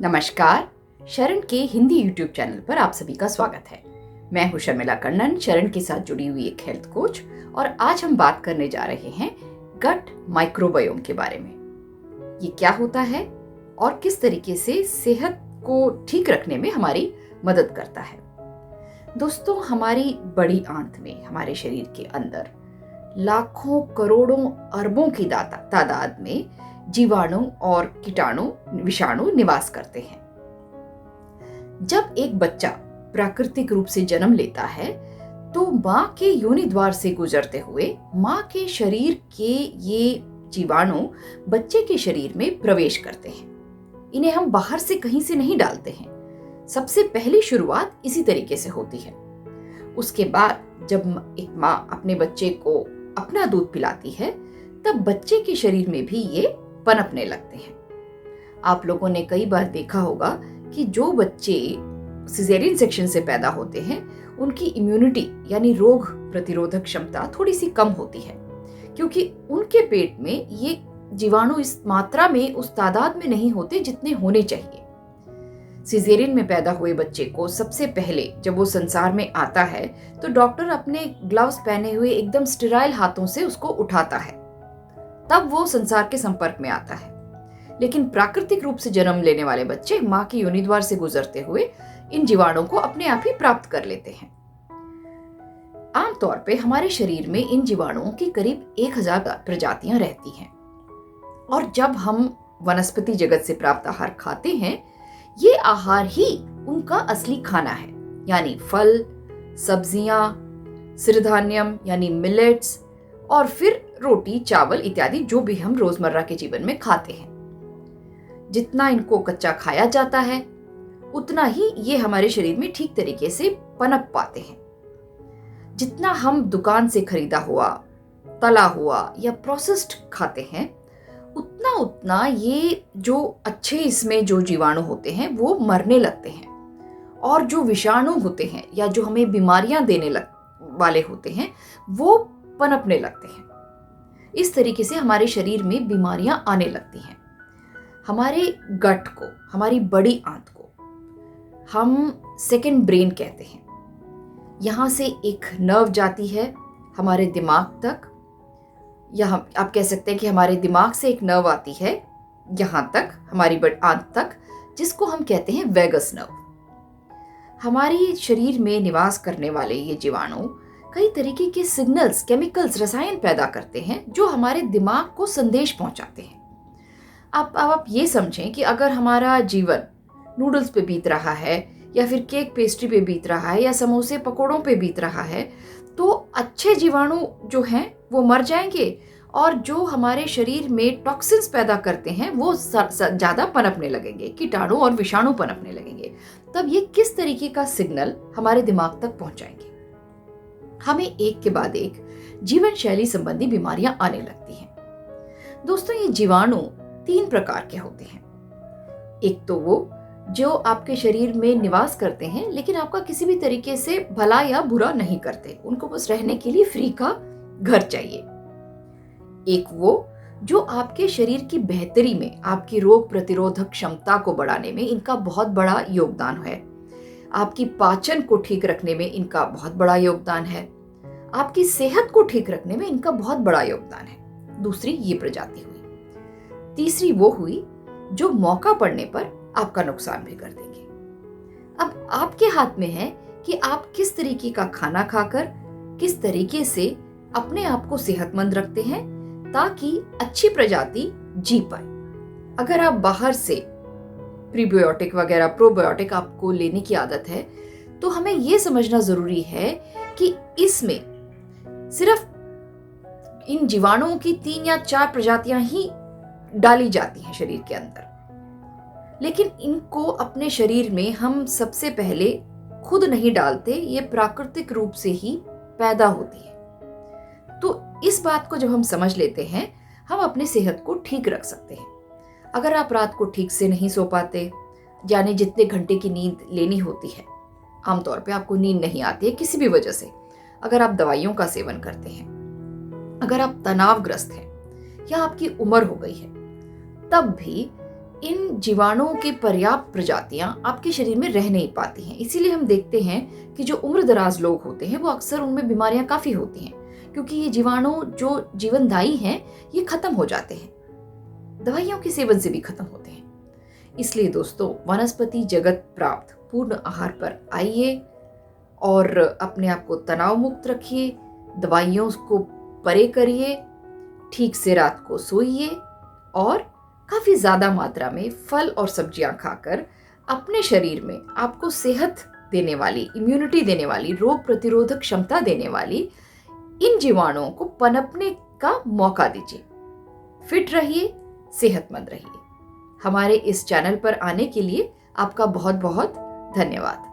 नमस्कार। शरण के हिंदी यूट्यूब चैनल पर आप सभी का स्वागत है। मैं हूं शर्मिला कन्नन, शरण के साथ जुड़ी हुई एक हेल्थ कोच, और आज हम बात करने जा रहे हैं गट माइक्रोबायोम के बारे में। ये क्या होता है और किस तरीके से सेहत को ठीक रखने में हमारी मदद करता है। दोस्तों, हमारी बड़ी आंत में, हमारे शरीर के अंदर लाखों करोड़ों अरबों की तादाद में जीवाणु और कीटाणु, विषाणु निवास करते हैं। जब एक बच्चा प्राकृतिक रूप से जन्म लेता है तो मां के योनि द्वार से गुजरते हुए मां के शरीर के ये जीवाणु बच्चे के शरीर में प्रवेश करते हैं। इन्हें हम बाहर से कहीं से नहीं डालते हैं। सबसे पहली शुरुआत इसी तरीके से होती है। उसके बाद जब एक मां अपने बच्चे को अपना दूध पिलाती है, तब बच्चे के शरीर में भी ये पनपने लगते हैं। आप लोगों ने कई बार देखा होगा कि जो बच्चे सिजेरियन सेक्शन से पैदा होते हैं, उनकी इम्यूनिटी यानी रोग प्रतिरोधक क्षमता थोड़ी सी कम होती है, क्योंकि उनके पेट में ये जीवाणु इस मात्रा में, उस तादाद में नहीं होते जितने होने चाहिए। सिजेरियन में पैदा हुए बच्चे को सबसे पहले जब वो संसार में आता है तो डॉक्टर अपने ग्लव्स पहने हुए एकदम स्टेराइल हाथों से उसको उठाता है, तब वो संसार के संपर्क में आता है। लेकिन प्राकृतिक रूप से जन्म लेने वाले बच्चे मां की योनि द्वार से गुजरते हुए इन जीवाणुओं को अपने आप ही प्राप्त कर लेते हैं। आमतौर पे हमारे शरीर में इन जीवाणुओं की करीब 1000 प्रजातियां रहती हैं, और जब हम वनस्पति जगत से प्राप्त आहार खाते हैं, ये आहार ही उनका असली खाना है, यानी फल, सब्जियां, सिरधान्यम यानी मिलेट्स, और फिर रोटी, चावल इत्यादि जो भी हम रोजमर्रा के जीवन में खाते हैं। जितना इनको कच्चा खाया जाता है, उतना ही ये हमारे शरीर में ठीक तरीके से पनप पाते हैं। जितना हम दुकान से खरीदा हुआ, तला हुआ या प्रोसेस्ड खाते हैं, उतना उतना ये जो अच्छे इसमें जो जीवाणु होते हैं वो मरने लगते हैं, और जो विषाणु होते हैं या जो हमें बीमारियां देने वाले होते हैं वो पनपने लगते हैं। इस तरीके से हमारे शरीर में बीमारियां आने लगती हैं। हमारे गट को, हमारी बड़ी आंत को हम सेकंड ब्रेन कहते हैं। यहां से एक नर्व जाती है हमारे दिमाग तक, या आप कह सकते हैं कि हमारे दिमाग से एक नर्व आती है यहां तक, हमारी आंत तक, जिसको हम कहते हैं वेगस नर्व। हमारी शरीर में निवास करने वाले ये जीवाणु कई तरीके के सिग्नल्स, केमिकल्स, रसायन पैदा करते हैं जो हमारे दिमाग को संदेश पहुंचाते हैं। आप ये समझें कि अगर हमारा जीवन नूडल्स पे बीत रहा है, या फिर केक पेस्ट्री पे बीत रहा है, या समोसे पकोड़ों पे बीत रहा है, तो अच्छे जीवाणु जो हैं वो मर जाएंगे, और जो हमारे शरीर में टॉक्सिन्स पैदा करते हैं वो ज़्यादा पनपने लगेंगे, कीटाणु और विषाणु पनपने लगेंगे। तब ये किस तरीके का सिग्नल हमारे दिमाग तक पहुंचाएंगे? हमें एक के बाद एक जीवन शैली संबंधी बीमारियां आने लगती हैं। दोस्तों, ये जीवाणु 3 प्रकार के होते हैं। एक तो वो जो आपके शरीर में निवास करते हैं, लेकिन आपका किसी भी तरीके से भला या बुरा नहीं करते, उनको बस रहने के लिए फ्री का घर चाहिए। एक वो जो आपके शरीर की बेहतरी में, आपकी रोग प्रतिरोधक क्षमता को बढ़ाने में इनका बहुत बड़ा योगदान है। आपकी पाचन को ठीक रखने में इनका बहुत बड़ा योगदान है। आपकी सेहत को ठीक रखने में इनका बहुत बड़ा योगदान है। दूसरी ये प्रजाति हुई। तीसरी वो हुई जो मौका पड़ने पर आपका नुकसान भी कर देंगे। अब आपके हाथ में है कि आप किस तरीके का खाना खाकर, किस तरीके से अपने आप को सेहतमंद रखते हैं, ताकि अच्छी प्रजाति जी पाए। अगर आप बाहर से प्रीबायोटिक वगैरह, प्रोबायोटिक आपको लेने की आदत है, तो हमें यह समझना जरूरी है कि इसमें सिर्फ इन जीवाणुओं की 3 या 4 प्रजातियां ही डाली जाती हैं शरीर के अंदर, लेकिन इनको अपने शरीर में हम सबसे पहले खुद नहीं डालते, ये प्राकृतिक रूप से ही पैदा होती है। तो इस बात को जब हम समझ लेते हैं, हम अपनी सेहत को ठीक रख सकते हैं। अगर आप रात को ठीक से नहीं सो पाते, यानी जितने घंटे की नींद लेनी होती है, आमतौर पे आपको नींद नहीं आती है किसी भी वजह से, अगर आप दवाइयों का सेवन करते हैं, अगर आप तनावग्रस्त हैं, या आपकी उम्र हो गई है, तब भी इन जीवाणुओं की पर्याप्त प्रजातियां आपके शरीर में रह नहीं पाती हैं। इसीलिए हम देखते हैं कि जो उम्र दराज लोग होते हैं वो अक्सर उनमें बीमारियां काफी होती हैं, क्योंकि ये जीवाणु जो जीवनदायी हैं ये खत्म हो जाते हैं, दवाइयों के सेवन से भी खत्म होते हैं। इसलिए दोस्तों, वनस्पति जगत प्राप्त पूर्ण आहार पर आइए और अपने आप को तनाव मुक्त रखिए, दवाइयों को परे करिए, ठीक से रात को सोइए और काफी ज्यादा मात्रा में फल और सब्जियां खाकर अपने शरीर में आपको सेहत देने वाली, इम्यूनिटी देने वाली, रोग प्रतिरोधक क्षमता देने वाली इन जीवाणुओं को पनपने का मौका दीजिए। फिट रहिए, सेहतमंद रहिए। हमारे इस चैनल पर आने के लिए आपका बहुत बहुत धन्यवाद।